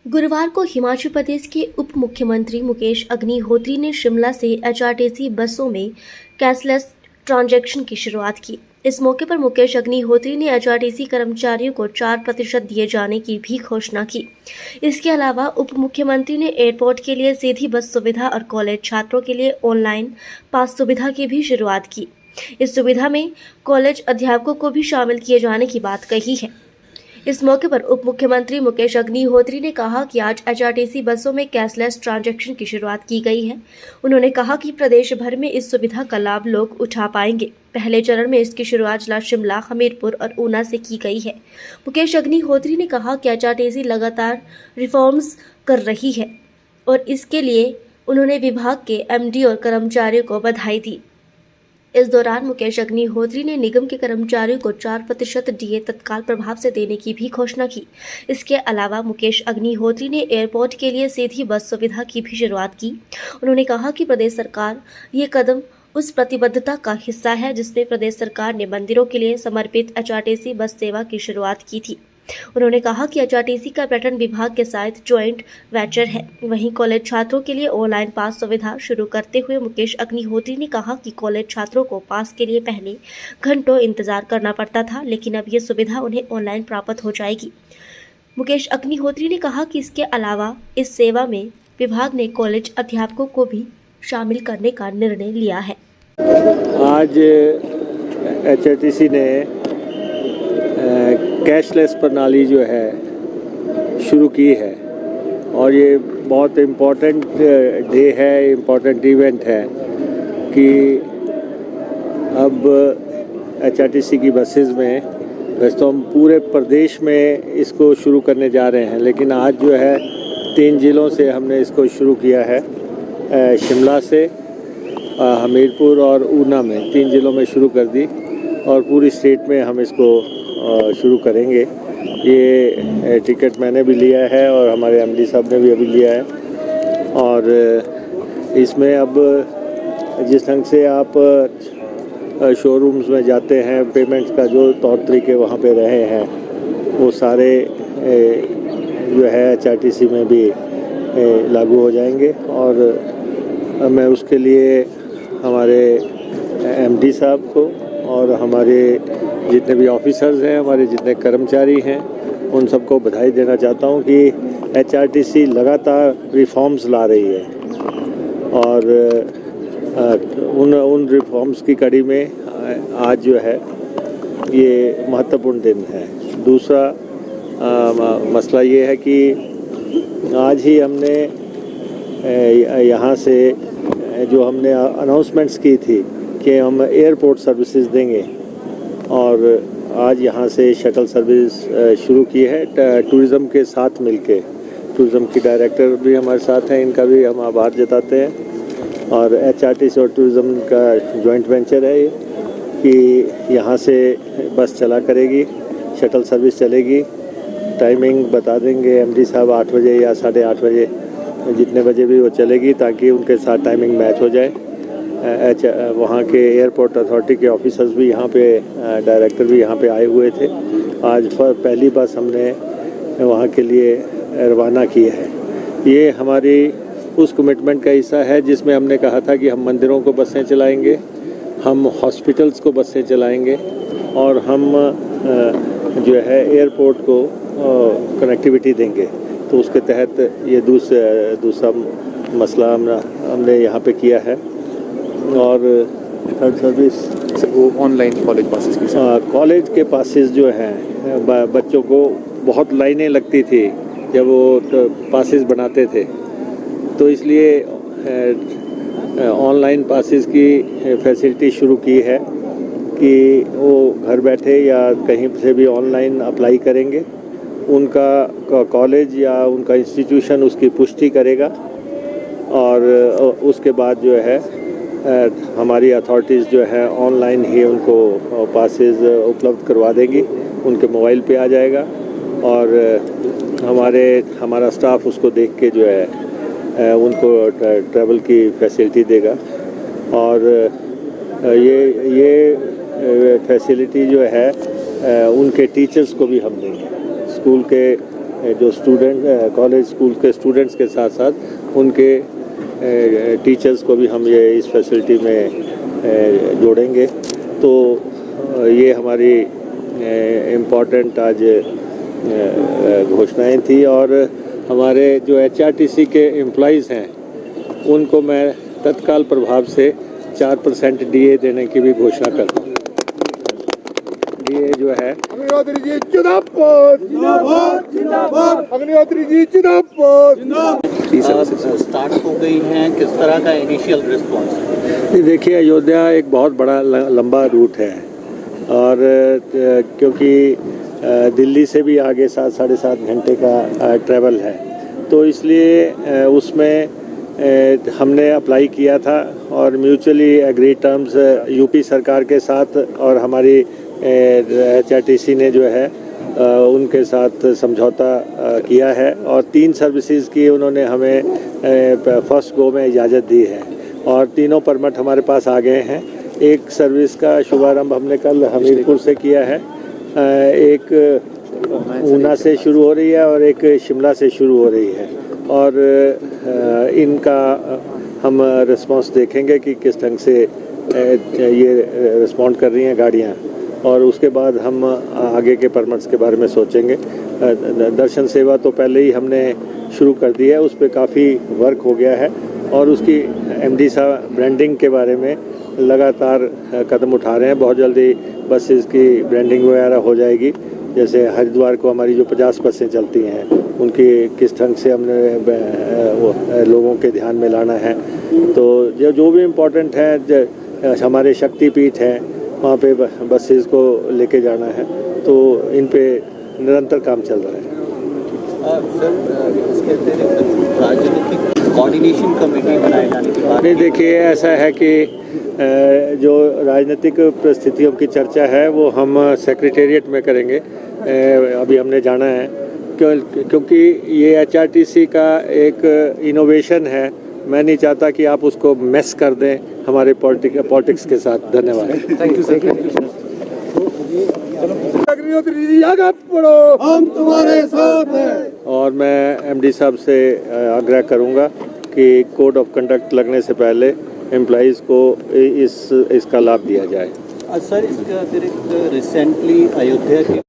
गुरुवार को हिमाचल प्रदेश के उप मुख्यमंत्री मुकेश अग्निहोत्री ने शिमला से एचआरटीसी बसों में कैशलेस ट्रांजैक्शन की शुरुआत की। इस मौके पर मुकेश अग्निहोत्री ने एचआरटीसी कर्मचारियों को 4% दिए जाने की भी घोषणा की। इसके अलावा उप मुख्यमंत्री ने एयरपोर्ट के लिए सीधी बस सुविधा और कॉलेज छात्रों के लिए ऑनलाइन पास सुविधा की भी शुरुआत की। इस सुविधा में कॉलेज अध्यापकों को भी शामिल किए जाने की बात कही है। इस मौके पर उप मुख्यमंत्री मुकेश अग्निहोत्री ने कहा कि आज एचआरटीसी बसों में कैशलेस ट्रांजैक्शन की शुरुआत की गई है। उन्होंने कहा कि प्रदेश भर में इस सुविधा का लाभ लोग उठा पाएंगे। पहले चरण में इसकी शुरुआत जिला शिमला, हमीरपुर और ऊना से की गई है। मुकेश अग्निहोत्री ने कहा कि एचआरटीसी लगातार रिफॉर्म्स कर रही है और इसके लिए उन्होंने विभाग के एमडी और कर्मचारियों को बधाई दी। इस दौरान मुकेश अग्निहोत्री ने निगम के कर्मचारियों को 4% डीए तत्काल प्रभाव से देने की भी घोषणा की। इसके अलावा मुकेश अग्निहोत्री ने एयरपोर्ट के लिए सीधी बस सुविधा की भी शुरुआत की। उन्होंने कहा कि प्रदेश सरकार ये कदम उस प्रतिबद्धता का हिस्सा है जिसमें प्रदेश सरकार ने मंदिरों के लिए समर्पित एचआरटीसी बस सेवा की शुरुआत की थी। उन्होंने कहा कि एचआरटीसी का पर्यटन विभाग के साथ ज्वाइंट वेंचर है। वहीं कॉलेज छात्रों के लिए ऑनलाइन पास सुविधा शुरू करते हुए मुकेश अग्निहोत्री ने कहा कि कॉलेज छात्रों को पास के लिए पहले घंटों इंतजार करना पड़ता था, लेकिन अब ये सुविधा उन्हें ऑनलाइन प्राप्त हो जाएगी। मुकेश अग्निहोत्री ने कहा कि इसके अलावा इस सेवा में विभाग ने कॉलेज अध्यापकों को भी शामिल करने का निर्णय लिया है। आज एचआरटीसी ने कैशलेस प्रणाली जो है शुरू की है और ये बहुत इम्पोर्टेंट डे है, इम्पोर्टेंट इवेंट है कि अब एचआरटीसी की बसेस में, वैसे तो हम पूरे प्रदेश में इसको शुरू करने जा रहे हैं, लेकिन आज जो है 3 ज़िलों से हमने इसको शुरू किया है। शिमला से, हमीरपुर और ऊना में 3 ज़िलों में शुरू कर दी और पूरी स्टेट में हम इसको शुरू करेंगे। ये टिकट मैंने भी लिया है और हमारे एमडी साहब ने भी अभी लिया है। और इसमें अब जिस ढंग से आप शोरूम्स में जाते हैं, पेमेंट्स का जो तौर तरीके वहाँ पे रहे हैं, वो सारे जो है एचआरटीसी में भी लागू हो जाएंगे। और मैं उसके लिए हमारे एमडी साहब को और हमारे जितने भी ऑफिसर्स हैं, हमारे जितने कर्मचारी हैं, उन सबको बधाई देना चाहता हूं कि एचआरटीसी लगातार रिफॉर्म्स ला रही है और उन रिफॉर्म्स की कड़ी में आज जो है ये महत्वपूर्ण दिन है। दूसरा मसला ये है कि आज ही हमने यहाँ से जो हमने अनाउंसमेंट्स की थी कि हम एयरपोर्ट सर्विसेज देंगे और आज यहाँ से शटल सर्विस शुरू की है टूरिज़्म के साथ मिलके। टूरिज़्म की डायरेक्टर भी हमारे साथ हैं, इनका भी हम आभार जताते हैं। और एचआरटीसी और टूरिज़्म का जॉइंट वेंचर है ये कि यहाँ से बस चला करेगी, शटल सर्विस चलेगी। टाइमिंग बता देंगे एमडी साहब, 8 बजे या 8:30 बजे, जितने बजे भी वो चलेगी, ताकि उनके साथ टाइमिंग मैच हो जाए। वहाँ के एयरपोर्ट अथॉरिटी के ऑफिसर्स भी यहाँ पे, डायरेक्टर भी यहाँ पे आए हुए थे। आज पहली बस हमने वहाँ के लिए रवाना की है। ये हमारी उस कमिटमेंट का हिस्सा है जिसमें हमने कहा था कि हम मंदिरों को बसें चलाएंगे, हम हॉस्पिटल्स को बसें चलाएंगे और हम जो है एयरपोर्ट को कनेक्टिविटी देंगे। तो उसके तहत ये दूसरा मसला हमने यहाँ पे किया है। और थर्ड सर्विस वो ऑनलाइन कॉलेज पासेस की, कॉलेज के पासेस जो हैं, बच्चों को बहुत लाइनें लगती थी जब वो पासेस बनाते थे, तो इसलिए ऑनलाइन पासेस की फैसिलिटी शुरू की है कि वो घर बैठे या कहीं से भी ऑनलाइन अप्लाई करेंगे। उनका कॉलेज या उनका इंस्टीट्यूशन उसकी पुष्टि करेगा और उसके बाद जो है हमारी अथॉरिटीज़ जो है ऑनलाइन ही उनको पासेस उपलब्ध करवा देंगी, उनके मोबाइल पे आ जाएगा और हमारा स्टाफ उसको देख के जो है उनको ट्रैवल की फैसिलिटी देगा। और ये फैसिलिटी जो है उनके टीचर्स को भी हम देंगे। स्कूल के जो स्टूडेंट कॉलेज स्कूल के स्टूडेंट्स के साथ साथ उनके टीचर्स को भी हम ये इस फैसिलिटी में जोड़ेंगे। तो ये हमारी इम्पोर्टेंट आज घोषणाएं थी। और हमारे जो HRTC के एम्प्लॉइज़ हैं उनको मैं तत्काल प्रभाव से 4% DA देने की भी घोषणा करता हूँ। DA जो है अग्निहोत्री जी जिंदाबाद जिंदाबाद जिंदाबाद अग्निहोत्री जी जिंदाबाद। स्टार्ट हो गई हैं, किस तरह का इनिशियल रिस्पांस है? ये देखिए, अयोध्या एक बहुत बड़ा लंबा रूट है और क्योंकि दिल्ली से भी आगे 7-7.5 घंटे का ट्रैवल है, तो इसलिए उसमें हमने अप्लाई किया था और म्यूचुअली एग्री टर्म्स यूपी सरकार के साथ और हमारी HRTC ने जो है उनके साथ समझौता किया है और 3 सर्विसेज की उन्होंने हमें फर्स्ट गो में इजाज़त दी है और तीनों परमिट हमारे पास आ गए हैं। एक सर्विस का शुभारंभ हमने कल हमीरपुर से किया है, एक ऊना से शुरू हो रही है और एक शिमला से शुरू हो रही है और इनका हम रिस्पांस देखेंगे कि किस ढंग से ये रिस्पॉन्ड कर रही हैं गाड़ियाँ और उसके बाद हम आगे के परमिट्स के बारे में सोचेंगे। दर्शन सेवा तो पहले ही हमने शुरू कर दी है, उस पर काफ़ी वर्क हो गया है और उसकी MD साहब ब्रांडिंग के बारे में लगातार कदम उठा रहे हैं। बहुत जल्दी बसेस की ब्रांडिंग वगैरह हो जाएगी। जैसे हरिद्वार को हमारी जो 50 बसें चलती हैं उनकी किस ढंग से हमने लोगों के ध्यान में लाना है। तो जो भी इम्पोर्टेंट है, हमारे शक्तिपीठ हैं, वहाँ पे बसेस को लेके जाना है, तो इन पे निरंतर काम चल रहा है। इसके अतिरिक्त राजनीतिक कोऑर्डिनेशन कमेटी बनाए जाने की बात नहीं, देखिए ऐसा है कि जो राजनीतिक परिस्थितियों की चर्चा है वो हम सेक्रेटेरिएट में करेंगे। अभी हमने जाना है क्योंकि ये HRTC का एक इनोवेशन है। मैं नहीं चाहता कि आप उसको मेस कर दें हमारे पॉलिटिक्स के साथ। धन्यवाद। Thank you sir. Agnihotri ji आगे बढ़ो, हम तुम्हारे साथ हैं। और मैं MD साहब से आग्रह करूंगा कि कोड ऑफ कंडक्ट लगने से पहले एम्प्लॉइज़ को इसका लाभ दिया जाए। सर, इसके अतिरिक्त रिसेंटली अयोध्या के